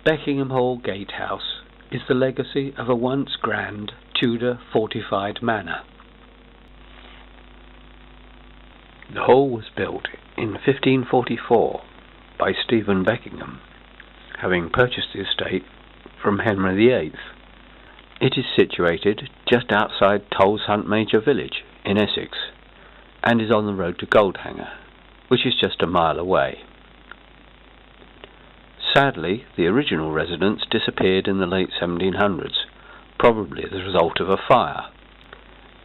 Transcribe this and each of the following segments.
Beckingham Hall Gatehouse is the legacy of a once grand Tudor fortified manor. The hall was built in 1544 by Stephen Beckingham, having purchased the estate from Henry VIII. It is situated just outside Tolleshunt Major village in Essex and is on the road to Goldhanger, which is just a mile away. Sadly, the original residence disappeared in the late 1700s, probably as a result of a fire,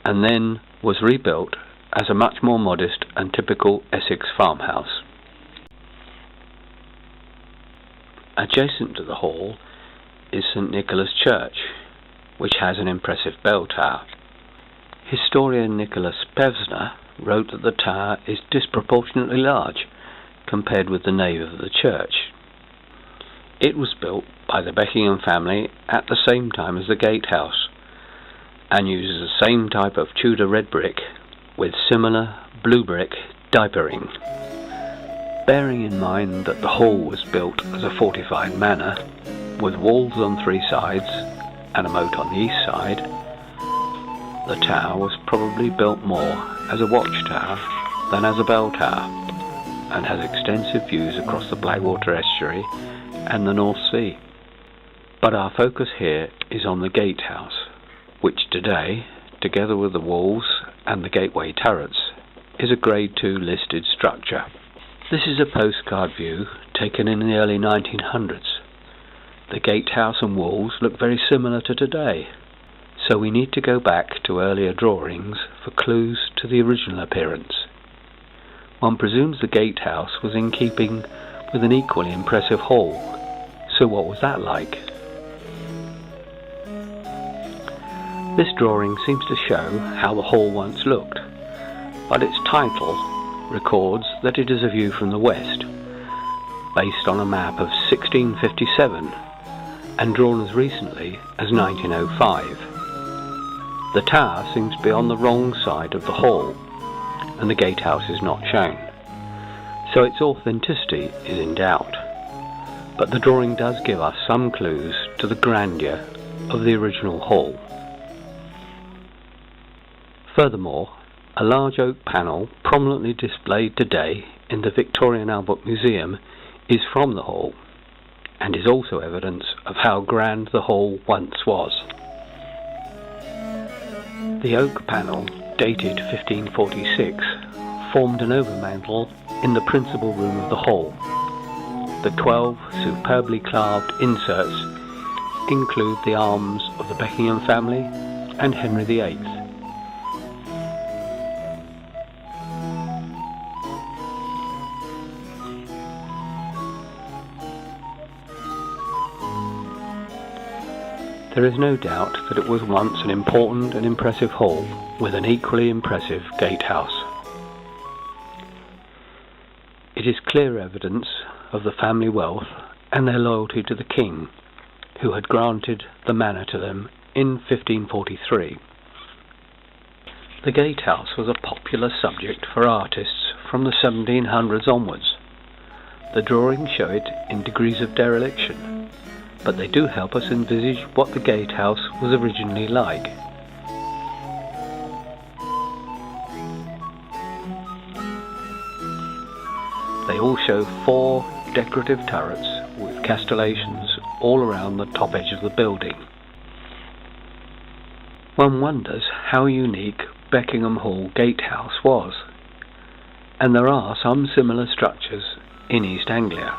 and then was rebuilt as a much more modest and typical Essex farmhouse. Adjacent to the hall is St Nicholas Church, which has an impressive bell tower. Historian Nicholas Pevsner wrote that the tower is disproportionately large compared with the nave of the church. It was built by the Beckingham family at the same time as the gatehouse, and uses the same type of Tudor red brick with similar blue brick diapering. Bearing in mind that the hall was built as a fortified manor, with walls on three sides and a moat on the east side, the tower was probably built more as a watchtower than as a bell tower, and has extensive views across the Blackwater estuary and the North Sea. But our focus here is on the gatehouse, which today, together with the walls and the gateway turrets, is a Grade 2 listed structure. This is a postcard view taken in the early 1900s. The gatehouse and walls look very similar to today, so we need to go back to earlier drawings for clues to the original appearance. One presumes the gatehouse was in keeping with an equally impressive hall, so what was that like? This drawing seems to show how the hall once looked, but its title records that it is a view from the west, based on a map of 1657 and drawn as recently as 1905. The tower seems to be on the wrong side of the hall, and the gatehouse is not shown, so its authenticity is in doubt. But the drawing does give us some clues to the grandeur of the original hall. Furthermore, a large oak panel prominently displayed today in the Victoria and Albert Museum is from the hall, and is also evidence of how grand the hall once was. The oak panel, dated 1546, formed an overmantel in the principal room of the hall. The 12 superbly carved inserts include the arms of the Beckingham family and Henry VIII. There is no doubt that it was once an important and impressive hall with an equally impressive gatehouse. It is clear evidence of the family wealth and their loyalty to the king, who had granted the manor to them in 1543. The gatehouse was a popular subject for artists from the 1700s onwards. The drawings show it in degrees of dereliction, but they do help us envisage what the gatehouse was originally like. They all show 4 decorative turrets with castellations all around the top edge of the building. One wonders how unique Beckingham Hall Gatehouse was, and there are some similar structures in East Anglia.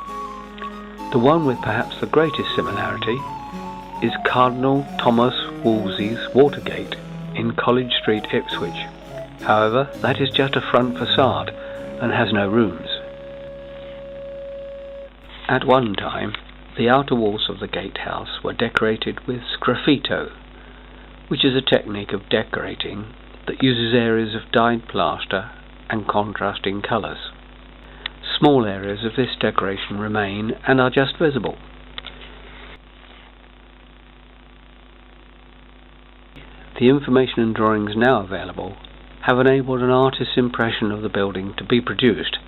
The one with perhaps the greatest similarity is Cardinal Thomas Wolsey's Watergate in College Street, Ipswich. However, that is just a front facade and has no rooms. At one time, the outer walls of the gatehouse were decorated with sgraffito, which is a technique of decorating that uses areas of dyed plaster and contrasting colours. Small areas of this decoration remain and are just visible. The information and drawings now available have enabled an artist's impression of the building to be produced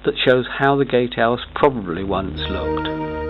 that shows how the gatehouse probably once looked.